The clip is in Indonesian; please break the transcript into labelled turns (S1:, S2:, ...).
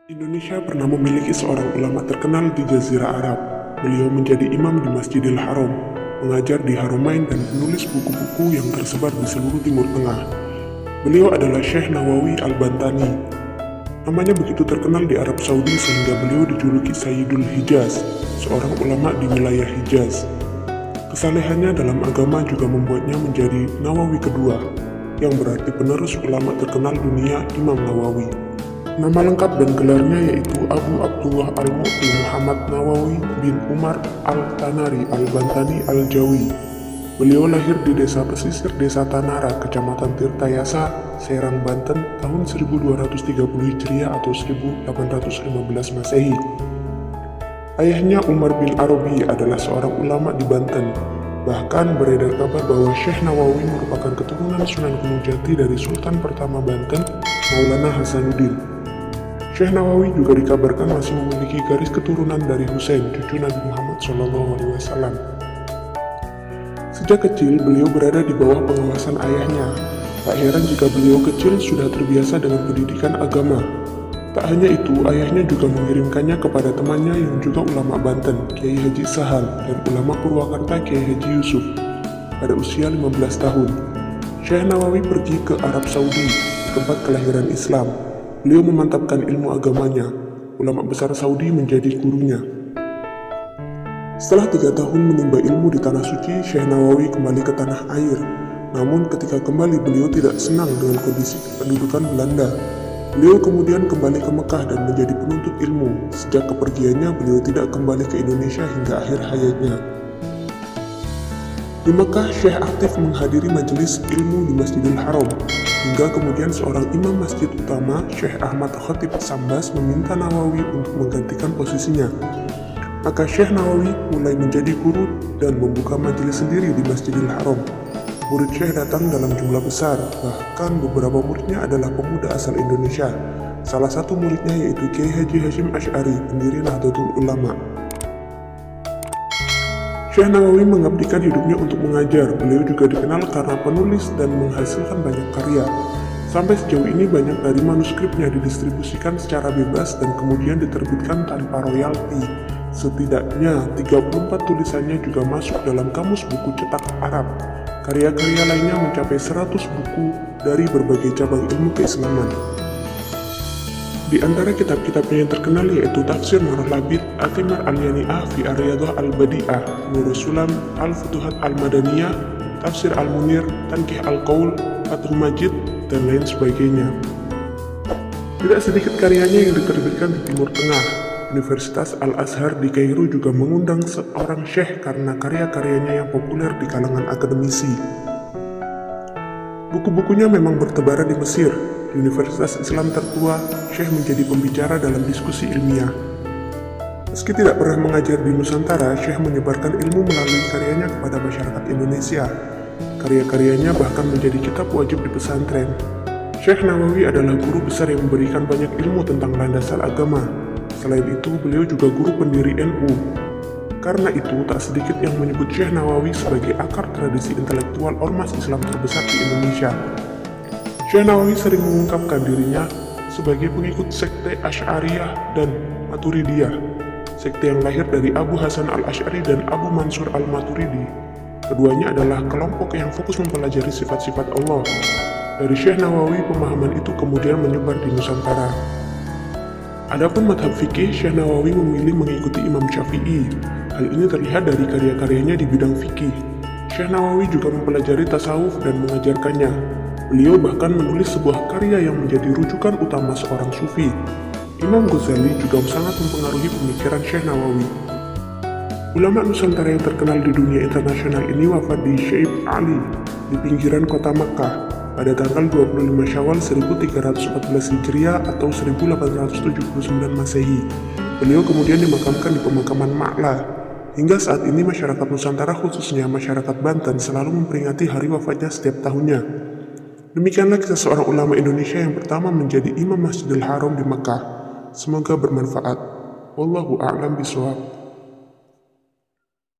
S1: Indonesia pernah memiliki seorang ulama terkenal di Jazirah Arab. Beliau menjadi imam di Masjidil Haram, mengajar di Haramain dan penulis buku-buku yang tersebar di seluruh Timur Tengah. Beliau adalah Syekh Nawawi Al-Bantani. Namanya begitu terkenal di Arab Saudi sehingga beliau dijuluki Sayyidul Hijaz, seorang ulama di wilayah Hijaz. Kesalehannya dalam agama juga membuatnya menjadi Nawawi kedua, yang berarti penerus ulama terkenal dunia Imam Nawawi. Nama lengkap dan gelarnya yaitu Abu Abdullah Al-Mu'ti Muhammad Nawawi bin Umar Al-Tanari Al-Bantani Al-Jawi. Beliau lahir di desa pesisir Desa Tanara, Kecamatan Tirtayasa, Serang, Banten, tahun 1230 Hijriah atau 1815 Masehi. Ayahnya Umar bin Arabi adalah seorang ulama di Banten. Bahkan beredar kabar bahwa Syekh Nawawi merupakan keturunan Sunan Gunung Jati dari Sultan pertama Banten, Maulana Hasanuddin. Syekh Nawawi juga dikabarkan masih memiliki garis keturunan dari Husain, cucu Nabi Muhammad SAW. Sejak kecil, beliau berada di bawah pengawasan ayahnya. Tak heran jika beliau kecil sudah terbiasa dengan pendidikan agama. Tak hanya itu, ayahnya juga mengirimkannya kepada temannya yang juga ulama Banten, Kiai Haji Sahal, dan ulama Purwakarta, Kiai Haji Yusuf, pada usia 15 tahun. Syekh Nawawi pergi ke Arab Saudi, tempat kelahiran Islam. Beliau memantapkan ilmu agamanya. Ulama besar Saudi menjadi gurunya. Setelah 3 tahun menimba ilmu di Tanah Suci, Syekh Nawawi kembali ke tanah air. Namun ketika kembali beliau tidak senang dengan kondisi pendudukan Belanda. Beliau kemudian kembali ke Mekah dan menjadi penuntut ilmu. Sejak kepergiannya beliau tidak kembali ke Indonesia hingga akhir hayatnya. Di Mekah, Syekh aktif menghadiri majelis ilmu di Masjidil Haram. Hingga kemudian seorang imam masjid utama, Syekh Ahmad Khatib Sambas, meminta Nawawi untuk menggantikan posisinya. Maka Syekh Nawawi mulai menjadi guru dan membuka majelis sendiri di Masjidil Haram. Murid Syekh datang dalam jumlah besar, bahkan beberapa muridnya adalah pemuda asal Indonesia. Salah satu muridnya yaitu Kiai Haji Hashim Asy'ari, pendiri Nahdlatul Ulama. Syekh Nawawi mengabdikan hidupnya untuk mengajar. Beliau juga dikenal karena penulis dan menghasilkan banyak karya. Sampai sejauh ini banyak dari manuskripnya didistribusikan secara bebas dan kemudian diterbitkan tanpa royalti. Setidaknya 34 tulisannya juga masuk dalam kamus buku cetak Arab. Karya-karya lainnya mencapai 100 buku dari berbagai cabang ilmu keislaman. Di antara kitab-kitabnya yang terkenal yaitu Tafsir Nurul Labid, Atimar Al-Yani'ah fi Ar-Riyadhah Al-Badi'ah, Nurul Sulam, Al-Futuhat Al-Madaniyah, Tafsir Al-Munir, Tankih Al-Qaul, Fathul Majid, dan lain sebagainya. Tidak sedikit karyanya yang diterbitkan di Timur Tengah. Universitas Al-Azhar di Kairo juga mengundang seorang syekh karena karya-karyanya yang populer di kalangan akademisi. Buku-bukunya memang bertebaran di Mesir. Di Universitas Islam tertua, Syekh menjadi pembicara dalam diskusi ilmiah. Meski tidak pernah mengajar di Nusantara, Syekh menyebarkan ilmu melalui karyanya kepada masyarakat Indonesia. Karya-karyanya bahkan menjadi kitab wajib di pesantren. Syekh Nawawi adalah guru besar yang memberikan banyak ilmu tentang landasan agama. Selain itu, beliau juga guru pendiri NU. Karena itu, tak sedikit yang menyebut Syekh Nawawi sebagai akar tradisi intelektual ormas Islam terbesar di Indonesia. Syekh Nawawi sering mengungkapkan dirinya sebagai pengikut sekte Asy'ariyah dan Maturidiyah, sekte yang lahir dari Abu Hasan Al-Asy'ari dan Abu Mansur Al-Maturidi. Keduanya adalah kelompok yang fokus mempelajari sifat-sifat Allah. Dari Syekh Nawawi, pemahaman itu kemudian menyebar di Nusantara. Adapun madhab fikih, Syekh Nawawi memilih mengikuti Imam Syafi'i. Hal ini terlihat dari karya-karyanya di bidang fikih. Syekh Nawawi juga mempelajari tasawuf dan mengajarkannya. Beliau bahkan menulis sebuah karya yang menjadi rujukan utama seorang sufi. Imam Ghazali juga sangat mempengaruhi pemikiran Syekh Nawawi. Ulama Nusantara yang terkenal di dunia internasional ini wafat di Syaib Ali, di pinggiran kota Makkah, pada tanggal 25 Syawal 1314 Hijriah atau 1879 Masehi. Beliau kemudian dimakamkan di pemakaman Ma'la. Hingga saat ini masyarakat Nusantara khususnya masyarakat Banten selalu memperingati hari wafatnya setiap tahunnya. Demikianlah kisah seorang ulama Indonesia yang pertama menjadi imam Masjidil Haram di Mekah. Semoga bermanfaat. Wallahu a'lam bishawab.